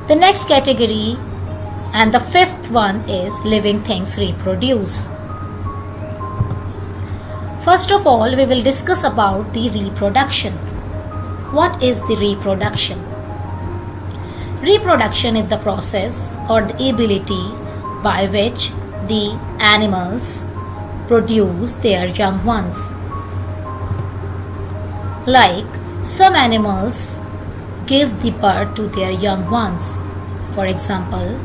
The next category and the fifth one is living things reproduce. First of all, we will discuss about the reproduction. What is the reproduction? Reproduction is the process or the ability by which the animals produce their young ones. Like some animals give the birth to their young ones. For example,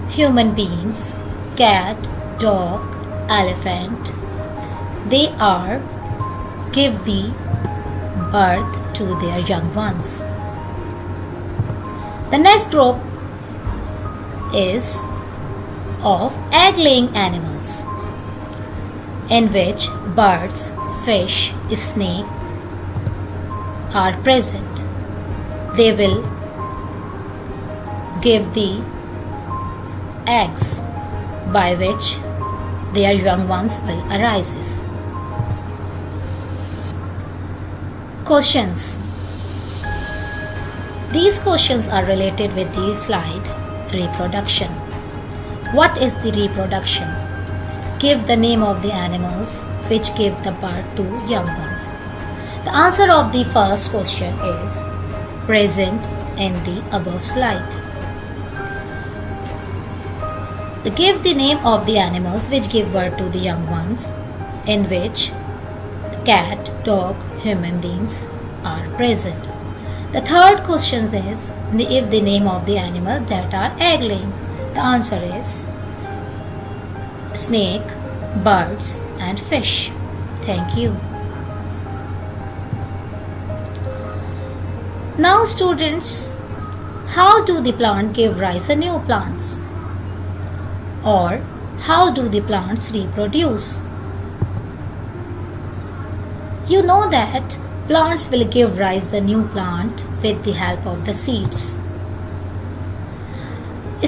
human beings, cat, dog, elephant, they give the birth to their young ones. The next group is of egg-laying animals, in which birds, fish, snake are present. They will give the eggs by which their young ones will arise. Questions. These questions are related with the slide reproduction. What is the reproduction? Give the name of the animals which give the birth to young ones. The answer of the first question is present in the above slide. Give the name of the animals which give birth to the young ones, in which cat, dog, human beings are present. The third question is if the name of the animal that are egg laying. The answer is snake, birds and fish. Thank you. Now students, how do the plant give rise to new plants? Or how do the plants reproduce? You know that plants will give rise to the new plant with the help of the seeds.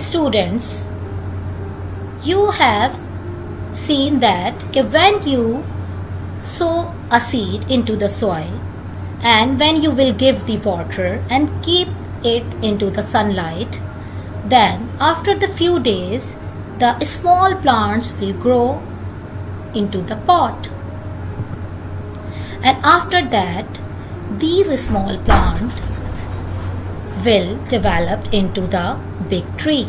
Students, you have seen that when you sow a seed into the soil and when you will give the water and keep it into the sunlight, then after the few days the small plants will grow into the pot. And after that, these small plants will develop into the big tree,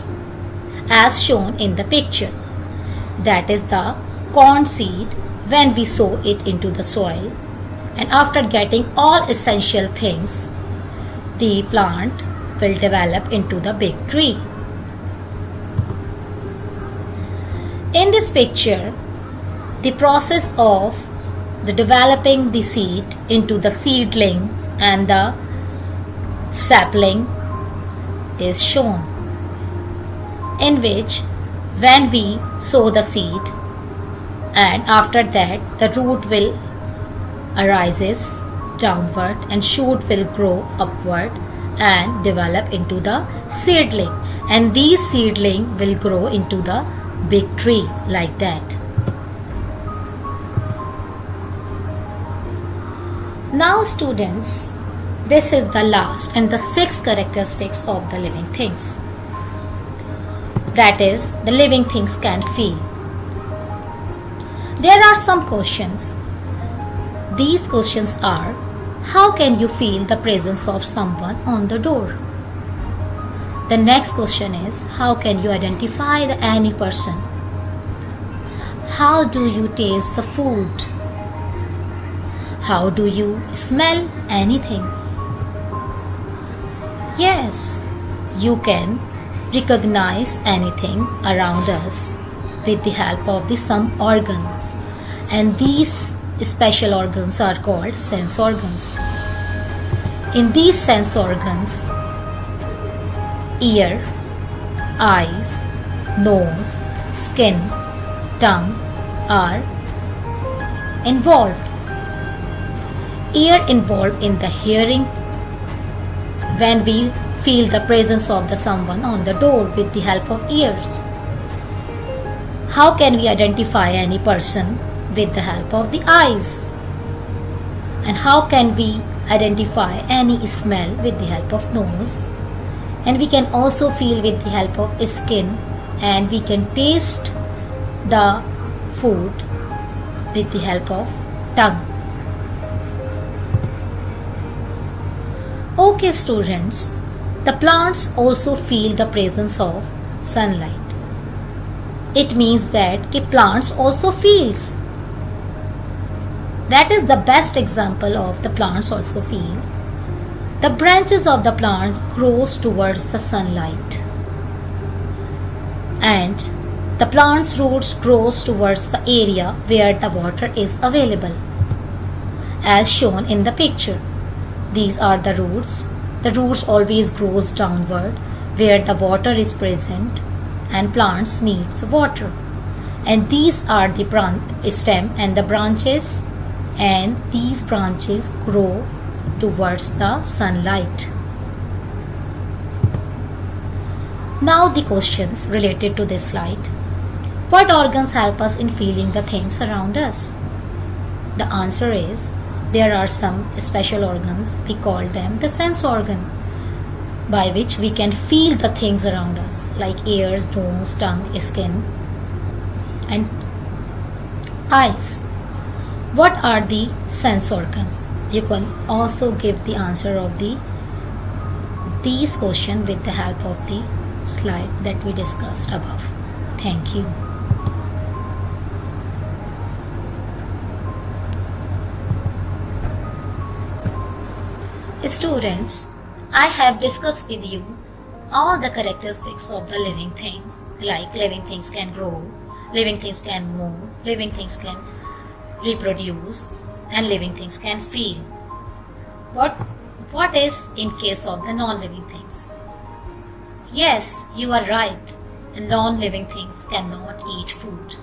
as shown in the picture. That is the corn seed when we sow it into the soil. And after getting all essential things, the plant will develop into the big tree. In this picture, the process of the developing the seed into the seedling and the sapling is shown, in which when we sow the seed and after that the root will arises downward and shoot will grow upward and develop into the seedling, and these seedling will grow into the big tree like that. Now students, this is the last and the sixth characteristics of the living things. That is, the living things can feel. There are some questions. These questions are, how can you feel the presence of someone on the door? The next question is, how can you identify any person? How do you taste the food? How do you smell anything? Yes, you can recognize anything around us with the help of some organs, and these special organs are called sense organs. In these sense organs, ear, eyes, nose, skin, tongue are involved. Ear involved in the hearing when we feel the presence of someone on the door with the help of ears. How can we identify any person? With the help of the eyes. And how can we identify any smell with the help of nose? and we can also feel with the help of skin, and we can taste the food with the help of tongue. Okay students, the plants also feel the presence of sunlight. It means that plants also feels. That is the best example of the plants also feels. The branches of the plants grows towards the sunlight, and the plant's roots grows towards the area where the water is available, as shown in the picture. These are the roots. The roots always grows downward where the water is present and plants needs water. And these are the stem and the branches, and these branches grow towards the sunlight. Now the questions related to this slide. What organs help us in feeling the things around us? The answer is, there are some special organs, we call them the sense organ, by which we can feel the things around us, like ears, nose, tongue, skin, and eyes. What are the sense organs? You can also give the answer of these questions with the help of the slide that we discussed above. Thank you. Students, I have discussed with you all the characteristics of the living things, like living things can grow, living things can move, living things can reproduce, and living things can feel. What is in case of the non-living things? Yes, you are right. The non-living things cannot eat food.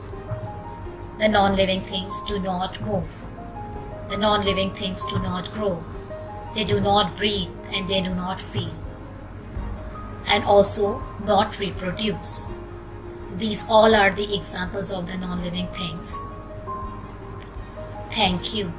The non-living things do not move. The non-living things do not grow. They do not breathe and they do not feel, and also not reproduce. These all are the examples of the non-living things. Thank you.